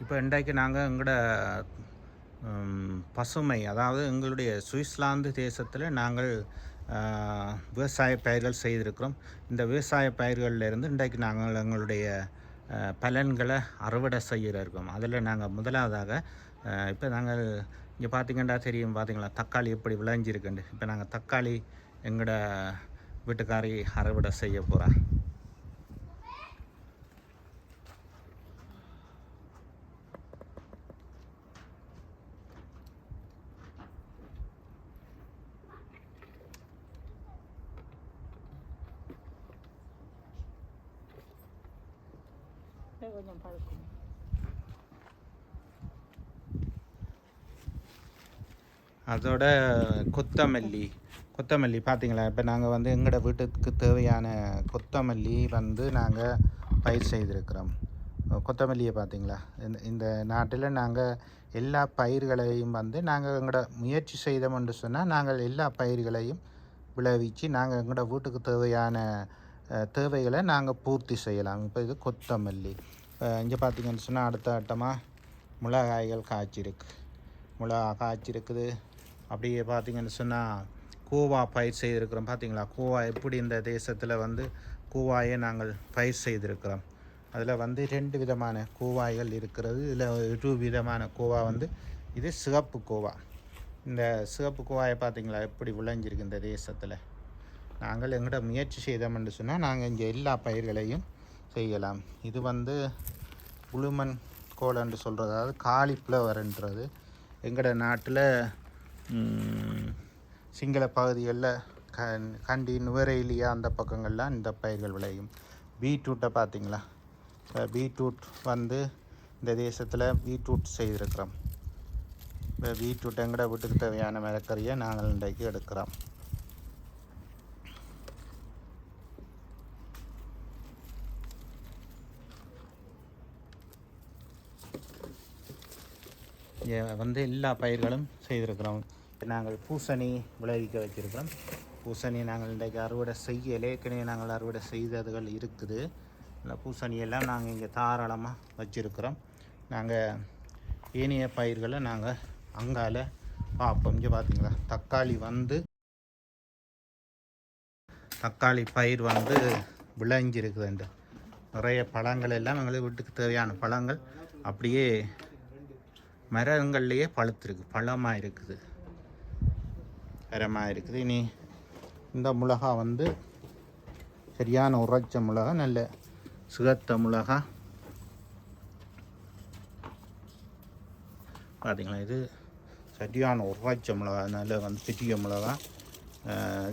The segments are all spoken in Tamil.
இப்போ இன்றைக்கு நாங்கள் எங்களோட பசுமை, அதாவது எங்களுடைய சுவிட்சர்லாந்து தேசத்தில் நாங்கள் விவசாய பயிர்கள் செய்திருக்கிறோம். இந்த விவசாய பயிர்களிலிருந்து இன்றைக்கு நாங்கள் எங்களுடைய பலன்களை அறுவடை செய்ய இருக்கோம். அதில் நாங்கள் முதலாவதாக இப்போ நாங்கள் இங்கே பார்த்திங்கன்னா தெரியும், பார்த்திங்களா தக்காளி எப்படி விளைஞ்சிருக்குண்டு. இப்போ நாங்கள் தக்காளி எங்களோட வீட்டுக்காரி அறுவடை செய்ய போகிறோம். கொஞ்சம் பழுக்கும். அதோட கொத்தமல்லி பார்த்திங்களா, இப்போ நாங்கள் வந்து எங்களோட வீட்டுக்கு தேவையான கொத்தமல்லி வந்து நாங்கள் பயிர் செய்திருக்கிறோம். கொத்தமல்லியை பார்த்திங்களா, இந்த நாட்டில் நாங்கள் எல்லா பயிர்களையும் வந்து நாங்கள் எங்களோட முயற்சி செய்தோம்னு சொன்னால் நாங்கள் எல்லா பயிர்களையும் விளைவிச்சு நாங்கள் எங்களோட வீட்டுக்கு தேவையான தேவைகளை நாங்கள் பூர்த்தி செய்யலாம். இப்போ இது கொத்தமல்லி. இங்கே பார்த்திங்கன்னு சொன்னால் அடுத்த ஆட்டமாக மிளகாய்கள் மிளகா காய்ச்சிருக்குது. அப்படியே பார்த்திங்கன்னு சொன்னால் கோவா பயிர் செய்திருக்கிறோம். பார்த்திங்களா, கோவா எப்படி இந்த தேசத்தில் வந்து கோவாயை நாங்கள் பயிர் செய்திருக்கிறோம். அதில் வந்து 2 விதமான கோவாய்கள் இருக்கிறது. இதில் 2 விதமான கோவா வந்து இது சிவப்பு கோவா. இந்த சிவப்பு கோவாயை பார்த்திங்களா எப்படி விளைஞ்சிருக்கு இந்த தேசத்தில். நாங்கள் எங்கள்கிட்ட முயற்சி செய்தோம்னு சொன்னால் நாங்கள் இங்கே எல்லா பயிர்களையும் செய்யலாம். இது வந்து புளுமன் கோலன்னு சொல்கிறது, அதாவது காலிஃப்ளவர்ன்றது. எங்களோட நாட்டில் சிங்கள பகுதிகளில் கண்டி நுவரெலியா அந்த பக்கங்கள்லாம் இந்த பயிர்கள் விளையும். பீட்ரூட்டை பார்த்திங்களா, பீட்ரூட் வந்து இந்த தேசத்தில் பீட்ரூட் செய்திருக்கிறோம். இப்போ பீட்ரூட் எங்களோட வீட்டுக்கு தேவையான மரக்கறியை நாங்கள் இன்றைக்கு எடுக்கிறோம். வந்து எல்லா பயிர்களும் செய்திருக்கிறோம். நாங்கள் பூசணி விளைவிக்க வச்சுருக்கிறோம். பூசணி நாங்கள் இன்றைக்கு அறுவடை செய்யலை, ஏற்கனவே நாங்கள் அறுவடை செய்ததுகள் இருக்குது. இந்த பூசணியெல்லாம் நாங்கள் இங்கே தாராளமாக வச்சுருக்கிறோம். நாங்கள் ஏனைய பயிர்களை நாங்கள் அங்கால பார்ப்போம். இங்கே பார்த்திங்களா, தக்காளி பயிர் வந்து விளைஞ்சிருக்குதுண்டு. நிறைய பழங்கள் எல்லாம் எங்களுக்கு வீட்டுக்கு தேவையான பழங்கள் அப்படியே மரங்கள்லேயே பழமாக இருக்குது. இனி இந்த மிளகா வந்து சரியான உரைச்ச மிளகா, நல்ல சுகத்த மிளகா. பார்த்திங்களா, இது சரியான உரைச்ச மிளகா, நல்ல வந்து பெரிய மிளகா.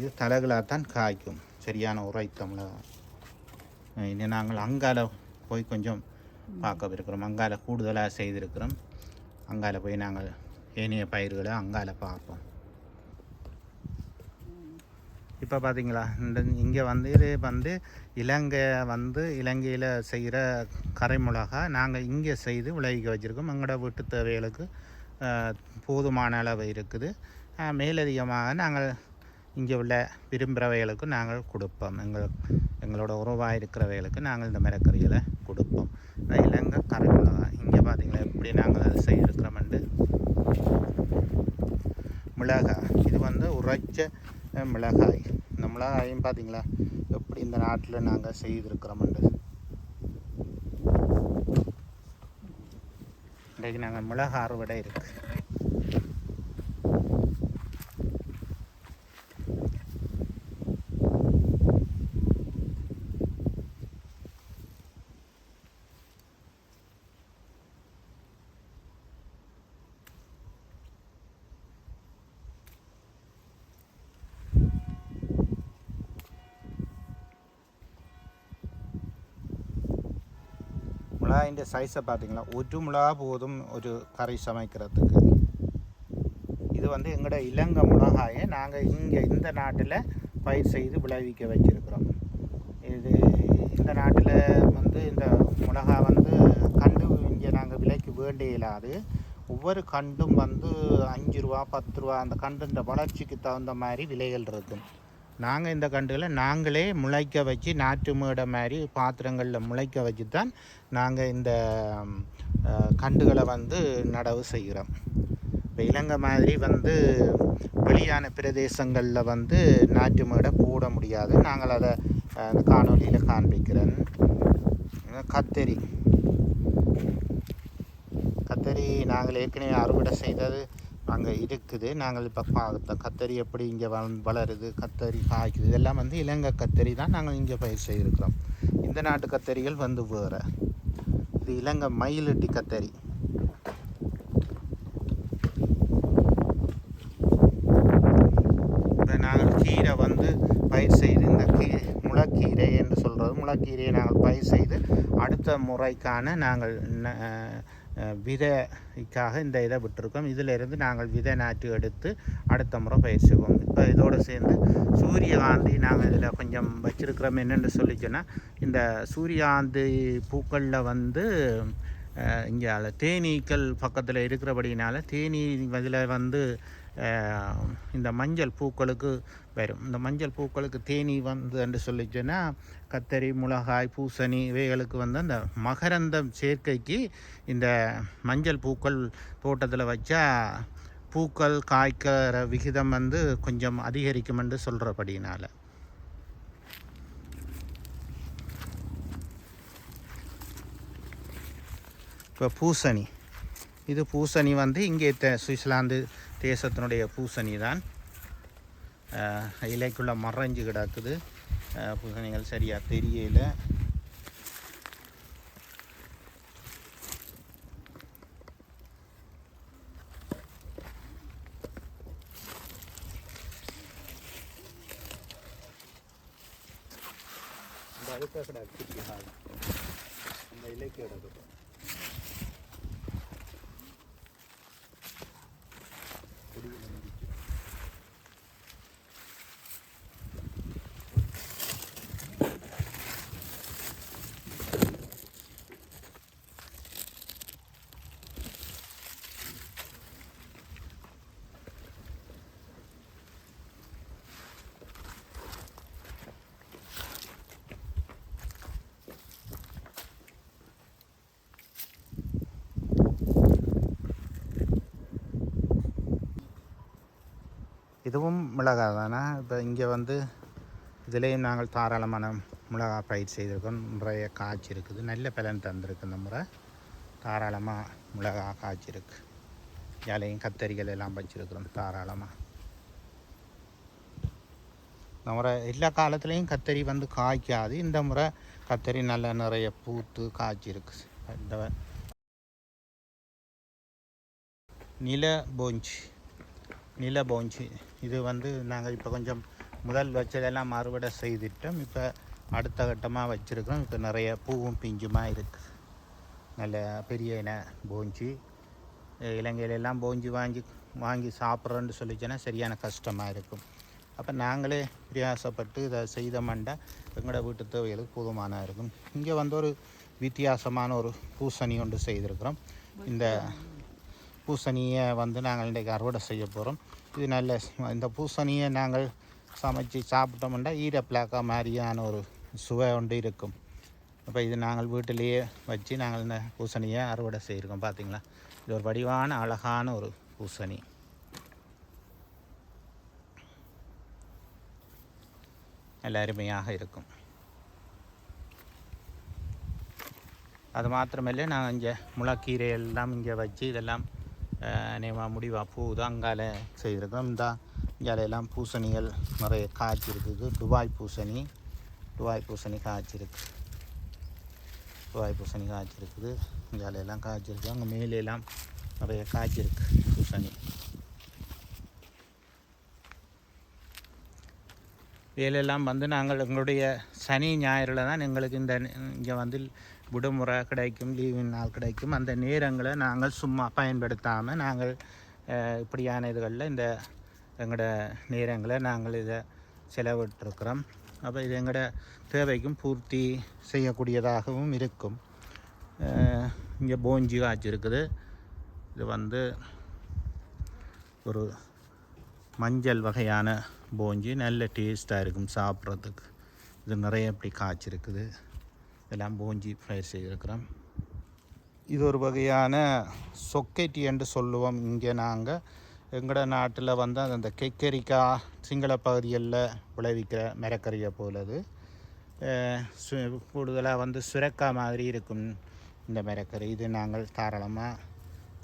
இது தலைகளாகத்தான் காய்க்கும், சரியான உரைத்த மிளகா. இனி நாங்கள் அங்கால போய் கொஞ்சம் பார்க்க இருக்கிறோம். அங்கால கூடுதலாக செய்திருக்கிறோம். அங்கால போய் நாங்கள் ஏனைய பயிர்களை அங்கால பார்ப்போம். இப்போ பார்த்திங்களா, இங்கே வந்து இது வந்து இலங்கையில் செய்கிற கரை மிளகா நாங்கள் இங்கே செய்து விளைவிக்க வச்சுருக்கோம். எங்களோட வீட்டு தேவைகளுக்கு போதுமான அளவு இருக்குது. மேலதிகமாக நாங்கள் இங்கே உள்ள விரும்புகிறவைகளுக்கு நாங்கள் கொடுப்போம். எங்களோட உறவாக இருக்கிறவைகளுக்கு நாங்கள் இந்த மரக்கறிகளை கொடுப்போம். இலங்கை கரை மிளகா இங்கே பார்த்திங்களா எப்படி நாங்கள் அதை செய்திருக்கிறோம்ண்டு. மிளகாய் இது வந்து உரைச்ச மிளகாய். இந்த மிளகாயும் பார்த்திங்களா எப்படி இந்த நாட்டில் நாங்கள் செய்திருக்கிறோம்ண்டு. இன்றைக்கு நாங்கள் மிளகாய் அறுவடை இருக்குது. மிளகாயின் சைஸை பார்த்திங்களா, ஒரு மிளகா போதும் ஒரு கறி சமைக்கிறதுக்கு. இது வந்து எங்களோட இலங்கை மிளகாயை நாங்கள் இங்கே இந்த நாட்டில் பயிர் செய்து விளைவிக்க வச்சுருக்கிறோம். இது இந்த நாட்டில் வந்து இந்த மிளகா வந்து கண்டு இங்கே நாங்கள் விலைக்கு வேண்டிய இல்லாது. ஒவ்வொரு கண்டும் வந்து 5 ரூபா 10 ரூபா, அந்த கண்டுன்ற வளர்ச்சிக்கு தகுந்த மாதிரி விலைகள் இருக்கும். நாங்கள் இந்த கண்டுகளை நாங்களே முளைக்க வச்சு நாட்டு மேடை மாதிரி பாத்திரங்களில் முளைக்க வச்சு தான் நாங்கள் இந்த கண்டுகளை வந்து நடவு செய்கிறோம். இப்போ இலங்கை மாதிரி வந்து வெளியான பிரதேசங்களில் வந்து நாட்டு மேடை போட முடியாது. நாங்கள் அதை அந்த காணொலியில் காண்பிக்கிறேன். கத்தரி நாங்கள் ஏற்கனவே அறுவடை செய்தது அங்கே இருக்குது. நாங்கள் இப்போ பார்த்தோம் கத்தரி எப்படி இங்கே வளருது, கத்தரி காய்க்குது. இதெல்லாம் வந்து இலங்கை கத்தரி தான் நாங்கள் இங்கே பயிர் செய்திருக்கிறோம். இந்த நாட்டு கத்தரிகள் வந்து வேறு. இது இலங்கை மயிலிட்டி கத்தரி. இப்போ நாங்கள் கீரை வந்து பயிர் செய்து இந்த முளைக்கீரை என்று சொல்கிறது, முளைக்கீரையை நாங்கள் பயிர் செய்து அடுத்த முறைக்கான நாங்கள் விதைக்காக இந்த இதை விட்டுருக்கோம். இதிலிருந்து நாங்கள் விதை நாட்டு எடுத்து அடுத்த முறை பயிர் செய்வோம். இப்போ இதோடு சேர்ந்து சூரியகாந்தி நாங்கள் இதில் கொஞ்சம் வச்சுருக்கிறோம். என்னென்னு சொல்லிச்சோன்னா, இந்த சூரியகாந்தி பூக்களில் வந்து இங்கே தேனீக்கள் பக்கத்தில் இருக்கிறபடினால தேனீ இதில் வந்து இந்த மஞ்சள் பூக்களுக்கு வரும். இந்த மஞ்சள் பூக்களுக்கு தேனீ வந்து என்று சொல்லிச்சோன்னா, கத்தரி, மிளகாய், பூசணி இவைகளுக்கு வந்து அந்த மகரந்தம் சேர்க்கைக்கு இந்த மஞ்சள் பூக்கள் தோட்டத்தில் வச்சா பூக்கள் காய்க்கிற விகிதம் வந்து கொஞ்சம் அதிகரிக்கும் என்று சொல்கிறபடினால. இப்போ பூசணி, இது பூசணி வந்து இங்கே சுவிட்சர்லாந்து தேசத்தினுடைய பூசணி தான். இலைக்குள்ளே மறைஞ்சு கிடக்குது. பூசணிகள் சரியாக தெரியல. இந்த அழுக்க கிடக்கு, இந்த இலைக்கு கிடக்கு. இதுவும் மிளகாய் தானே. இப்போ இங்கே வந்து இதுலேயும் நாங்கள் தாராளமான மிளகாய் பயிர் செய்திருக்கோம். நிறைய காய்ச்சி இருக்குது, நல்ல பலன் தந்திருக்கு. இந்த முறை தாராளமாக மிளகாய் காய்ச்சிருக்கு. இலையும் கத்தரிகள் எல்லாம் வச்சுருக்கிறோம் தாராளமாக. இந்த முறை எல்லா காலத்துலேயும் கத்தரி வந்து காய்க்காது. இந்த முறை கத்தரி நல்ல நிறைய பூத்து காய்ச்சிருக்கு. இந்த நிலபோஞ்சி இது வந்து நாங்கள் இப்போ கொஞ்சம் முதல் வச்சதெல்லாம் அறுவடை செய்துட்டோம். இப்போ அடுத்த கட்டமாக வச்சுருக்கோம். இப்போ நிறைய பூவும் பிஞ்சுமாக இருக்குது. நல்ல பெரிய இன போஞ்சி. இலங்கையிலெல்லாம் போஞ்சி வாங்கி சாப்பிட்றோன்னு சொல்லிச்சோன்னா சரியான கஷ்டமாக இருக்கும். அப்போ நாங்களே பிரயாசப்பட்டு இதை செய்தோம்னா எங்களோட வீட்டு தேவைகளுக்கு போதுமான இருக்கும். இங்கே வந்து ஒரு வித்தியாசமான ஒரு பூசணி ஒன்று செய்திருக்கிறோம். இந்த பூசணியை வந்து நாங்கள் இன்றைக்கு அறுவடை செய்ய போகிறோம். இது நல்ல இந்த பூசணியை நாங்கள் சமைச்சு சாப்பிட்டோம்னா ஈரப்பிளாக்கா மாதிரியான ஒரு சுவை ஒன்று இருக்கும். அப்போ இது நாங்கள் வீட்டிலேயே வச்சு நாங்கள் இந்த பூசணியை அறுவடை செய்திருக்கோம். பார்த்திங்களா, இது ஒரு வடிவான அழகான ஒரு பூசணி. நல்ல அருமையாக இருக்கும். அது மாத்திரமில்லை, நாங்கள் இங்கே முளைக்கீரை எல்லாம் இங்கே வச்சு இதெல்லாம் முடிவாக பூ தான் அங்கால செய்திருக்கோம். இந்த இங்காலையெல்லாம் பூசணிகள் நிறைய காய்ச்சிருக்குது. துபாய் பூசணி காய்ச்சிருக்கு. இங்காலையெல்லாம் காய்ச்சிருக்கு. அங்கே மேலையெல்லாம் நிறைய காய்ச்சிருக்கு பூசணி. வேலையெல்லாம் வந்து நாங்கள் எங்களுடைய சனி ஞாயிறில் தான் எங்களுக்கு இங்கே வந்து விடுமுறை கிடைக்கும், லீவு நாள் கிடைக்கும். அந்த நேரங்களை நாங்கள் சும்மா பயன்படுத்தாமல் நாங்கள் இப்படியான இதுகளில் எங்களோட நேரங்களை நாங்கள் இதை செலவிட்டிருக்கிறோம். அப்போ இது எங்களோட தேவைக்கும் பூர்த்தி செய்யக்கூடியதாகவும் இருக்கும். இங்கே போஞ்சி காய்ச்சிருக்குது. இது வந்து ஒரு மஞ்சள் வகையான போஞ்சி, நல்ல டேஸ்ட்டாக இருக்கும் சாப்பிட்றதுக்கு. இது நிறைய இப்படி காய்ச்சிருக்குது. இதெல்லாம் போஞ்சி பயிர் செய்திருக்கிறோம். இது ஒரு வகையான சொக்கெட்டி என்று சொல்லுவோம். இங்கே நாங்கள் எங்களோட நாட்டில் வந்து அந்த கெக்கரிக்காய் சிங்கள பகுதிகளில் விளைவிக்கிற மரக்கறியை போலது. கூடுதலாக வந்து சுரக்காய் மாதிரி இருக்கும் இந்த மரக்கறி. இது நாங்கள் தாராளமாக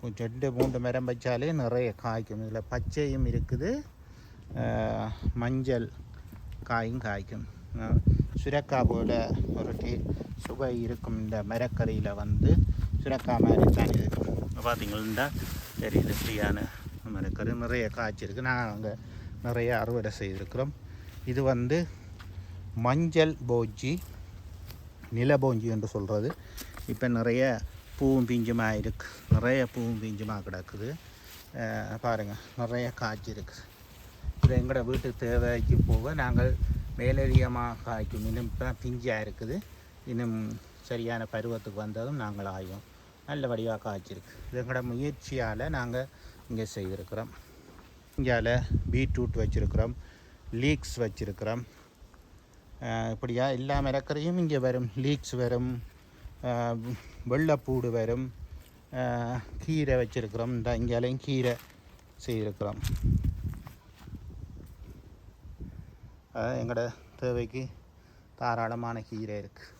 கொஞ்சம் 2-3 மரம் வச்சாலே நிறைய காய்க்கும். இதில் பச்சையும் இருக்குது, மஞ்சள் காயும் காய்க்கும். சுரக்காய் போல் ஒரு சுவை இருக்கும். இந்த மரக்கறியில் வந்து சுரக்காய் மாதிரி தான் இருக்கும். பார்த்திங்கன்னா தெரியுது ஃப்ரீயான மரக்கறி நிறைய காய்ச்சிருக்கு. நாங்கள் நிறைய அறுவடை செய்திருக்கிறோம். இது வந்து மஞ்சள் போஞ்சி, நிலபோஞ்சி என்று சொல்கிறது. இப்போ நிறைய பூவும் பிஞ்சுமாக இருக்குது, நிறைய பூவும் பிஞ்சுமாக கிடக்குது. பாருங்கள், நிறைய காய்ச்சி இருக்குது. இது எங்களோட வீட்டுக்கு தேவைக்கு போக நாங்கள் மேலதிகமாக காய்க்கும். இன்னும் இப்போ பிஞ்சாக இருக்குது. இன்னும் சரியான பருவத்துக்கு வந்ததும் நாங்கள் ஆயும் நல்ல வடிவாக காய்ச்சிருக்கு. இது எங்களோட முயற்சியால் நாங்கள் இங்கே செய்திருக்கிறோம். இங்கால பீட்ரூட் வச்சுருக்கிறோம், லீக்ஸ் வச்சுருக்கிறோம். இப்படியா எல்லா மரக்கறியும் இங்கே வரும். லீக்ஸ் வரும், வெள்ளைப்பூடு வரும், கீரை வச்சுருக்கிறோம். இந்த இங்கேலையும் கீரை செய்திருக்கிறோம். எங்களோட தேவைக்கு தாராளமான கீரை இருக்குது.